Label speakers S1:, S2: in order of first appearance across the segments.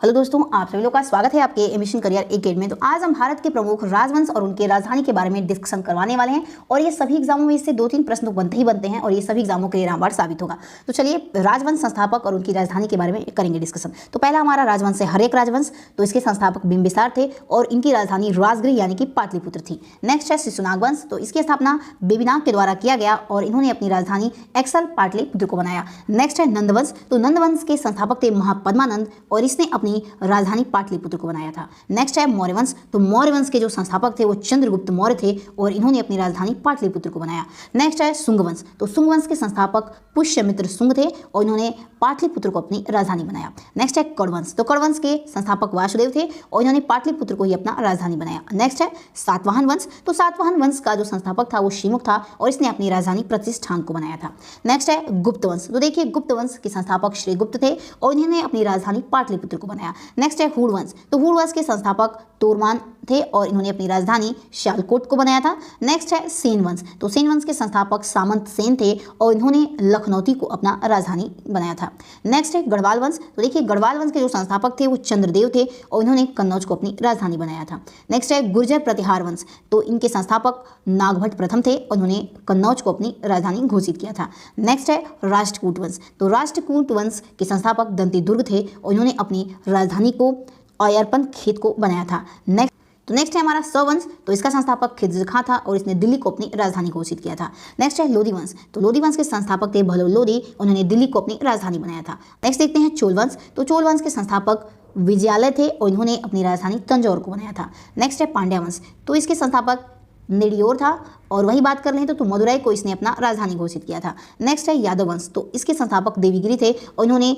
S1: Hello दोस्तों, आप सभी लोग का स्वागत है आपके एमिशन करियर एकेडमी में। तो आज हम भारत के प्रमुख राजवंश और उनके राजधानी के बारे में डिस्कशन करवाने वाले हैं और ये सभी एग्जामों में इससे 2-3 प्रश्न तो बनते ही बनते हैं और ये सभी एग्जामों के लिए रामबाण साबित होगा। तो चलिए राजवंश संस्थापक और उनकी राजधानी के बारे में करेंगे डिस्कशन। तो पहला हमारा राजवंश है हर्यक राजवंश। तो इसके संस्थापक बिंबिसार थे और इनकी राजधानी राजगृह यानी कि पाटलिपुत्र थी। नेक्स्ट है शिशुनाग वंश। तो इसकी स्थापना बेबीनाग के द्वारा किया गया और इन्होंने अपनी राजधानी एक्सल पाटलिपुत्र को बनाया। नेक्स्ट है नंदवंश। तो नंदवंश के संस्थापक थे महापद्मानंद और इसने अपनी राजधानी पाटलिपुत्र को बनाया था। नेक्स्ट है मौर्य वंश। तो मौर्य वंश के जो संस्थापक थे वो चंद्रगुप्त मौर्य थे और इन्होंने अपनी राजधानी पाटलिपुत्र को बनाया। नेक्स्ट है शुंग वंश। तो शुंग वंश के संस्थापक पुष्यमित्र शुंग थे और इन्होंने पाटलिपुत्र को अपनी राजधानी बनाया। नेक्स्ट है कड़वंश। तो कड़वंश के संस्थापक वासुदेव थे और इन्होंने पाटलिपुत्र को ही अपना राजधानी बनाया। नेक्स्ट है सातवाहन वंश। तो सातवाहन वंश का जो संस्थापक था वो शिमुख था और इसने अपनी राजधानी प्रतिष्ठान को बनाया था। नेक्स्ट है गुप्त वंश। तो देखिए गुप्त वंश के संस्थापक श्रीगुप्त थे और इन्होंने अपनी राजधानी पाटलिपुत्र को बनाया। नेक्स्ट है हूण वंश। तो हूण वंश के संस्थापक तोरमान थे और इन्होंने अपनी राजधानी शालकोट को बनाया था। नेक्स्ट है सेन वंश। तो सेन वंश के संस्थापक सामंत सेन थे और इन्होंने लखनौती को अपना राजधानी बनाया था। नेक्स्ट है गढ़वाल वंश। तो देखिए गढ़वाल वंश के जो संस्थापक थे वो चंद्रदेव थे और इन्होंने कन्नौज को अपनी राजधानी बनाया था। नेक्स्ट है गुर्जर प्रतिहार वंश। तो इनके संस्थापक नागभट्ट प्रथम थे और उन्होंने कन्नौज को अपनी राजधानी घोषित किया था। नेक्स्ट है राष्ट्रकूट वंश। तो राष्ट्रकूट वंश के संस्थापक दंती दुर्ग थे और इन्होंने अपनी राजधानी को अयरपन खेत को बनाया था। नेक्स्ट है हमारा सवंश। तो इसका संस्थापक खिज्र खां था और इसने दिल्ली को अपनी राजधानी घोषित किया था। नेक्स्ट है लोधी वंश। तो लोधी वंश के संस्थापक थे भलो लोधी, उन्होंने दिल्ली को अपनी राजधानी बनाया था। नेक्स्ट देखते हैं चोल वंश। तो चोल वंश के संस्थापक विजयालय थे और इन्होंने अपनी राजधानी तंजौर को बनाया था। नेक्स्ट है पांड्या वंश। तो इसके संस्थापक नेडियोर था और वही बात कर रहे हैं तो मदुरई को इसने अपना राजधानी घोषित किया था। नेक्स्ट है यादव वंश। तो इसके संस्थापक देवीगिरी थे और इन्होंने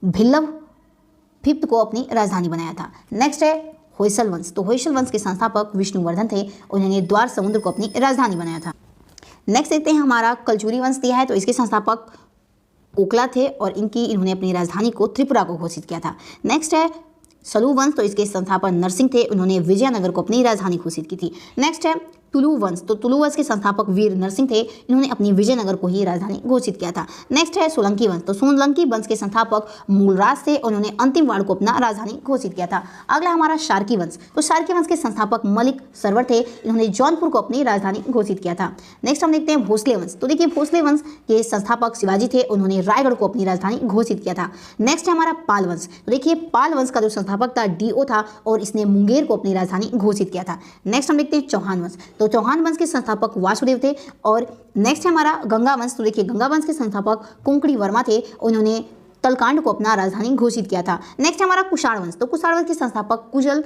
S1: भिल्लभ फिफ्थ को अपनी राजधानी बनाया था। नेक्स्ट है होयसल वंश। तो होयसल वंश के संस्थापक विष्णुवर्धन थे और उन्होंने द्वार समुद्र को अपनी राजधानी बनाया था। नेक्स्ट देखते हैं हमारा कलचुरी वंश दिया है। तो इसके संस्थापक कोकला थे और इन्होंने अपनी राजधानी को त्रिपुरा को घोषित किया था। नेक्स्ट है सलू वंश। तो इसके संस्थापक नरसिंह थे, उन्होंने विजयनगर को अपनी राजधानी घोषित की थी। नेक्स्ट है तुलु वंश। तो तुलु वंश के संस्थापक वीर नरसिंह थे, इन्होंने अपनी विजयनगर को ही राजधानी घोषित किया था। नेक्स्ट है सोलंकी वंश। तो सोलंकी वंश के संस्थापक मूलराज थे, उन्होंने अंतिम वाड़ को अपना राजधानी घोषित किया था। अगला हमारा शार्की वंश। तो शार्की वंश के संस्थापक मलिक सरवर थे, इन्होंने जौनपुर को अपनी राजधानी घोषित किया था। नेक्स्ट हम देखते हैं भोसले वंश। तो देखिए भोसले वंश के संस्थापक शिवाजी थे, उन्होंने रायगढ़ को अपनी राजधानी घोषित किया था। नेक्स्ट है हमारा पाल वंश। तो देखिए पाल वंश का जो संस्थापक था डीओ था और इसने मुंगेर को अपनी राजधानी घोषित किया था। नेक्स्ट हम देखते हैं चौहान वंश। तो चौहान वंश के संस्थापक वासुदेव थे और नेक्स्ट है हमारा गंगा वंश। तो देखिए गंगा वंश के संस्थापक कुंकड़ी वर्मा थे, उन्होंने तलकांड को अपना राजधानी घोषित किया था। नेक्स्ट हमारा कुषाण वंश। तो कुषाण वंश के संस्थापक कुशल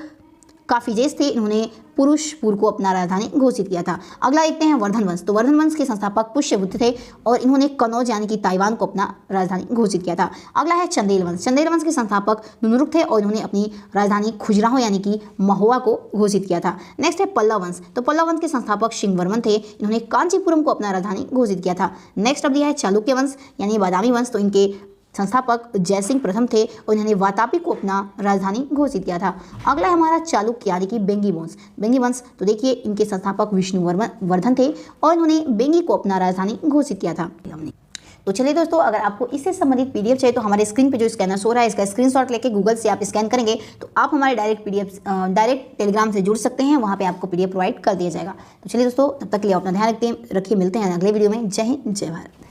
S1: काफिजेस थे, इन्होंने पुरुषपुर को अपना राजधानी घोषित किया था। अगला देखते हैं वर्धन वंश। तो वर्धन वंश के संस्थापक पुष्यबुद्ध थे और इन्होंने कनौज यानी कि ताइवान को अपना राजधानी घोषित किया था। अगला है चंदेल वंश। चंदेल वंश के संस्थापक नुनरुक थे और इन्होंने अपनी राजधानी खुजराहो यानी कि महुआ को घोषित किया था। नेक्स्ट है पल्लव वंश। तो पल्लव वंश के संस्थापक सिंहवर्मन थे, इन्होंने कांचीपुरम को अपना राजधानी घोषित किया था। नेक्स्ट अब दिया है चालुक्य वंश यानी बादामी वंश। तो इनके संस्थापक जयसिंह प्रथम थे और इन्होंने वातापी को अपना राजधानी घोषित किया था। अगला है हमारा चालुक्य यानी कि बेंगी वंश। बेंगी वंश तो देखिए इनके संस्थापक विष्णुवर्धन थे और इन्होंने बेंगी को अपना राजधानी घोषित किया था। तो चलिए दोस्तों, अगर आपको इससे संबंधित पीडीएफ चाहिए तो हमारे स्क्रीन पे जो स्कैनर शो रहा है इसका स्क्रीनशॉट लेके गूगल से आप स्कैन करेंगे तो आप हमारे डायरेक्ट टेलीग्राम से जुड़ सकते हैं, वहाँ पे आपको पीडीएफ प्रोवाइड कर दिया जाएगा। तो चलिए दोस्तों, तब तक के लिए अपना ध्यान रखिए, मिलते हैं अगले वीडियो में। जय हिंद, जय भारत।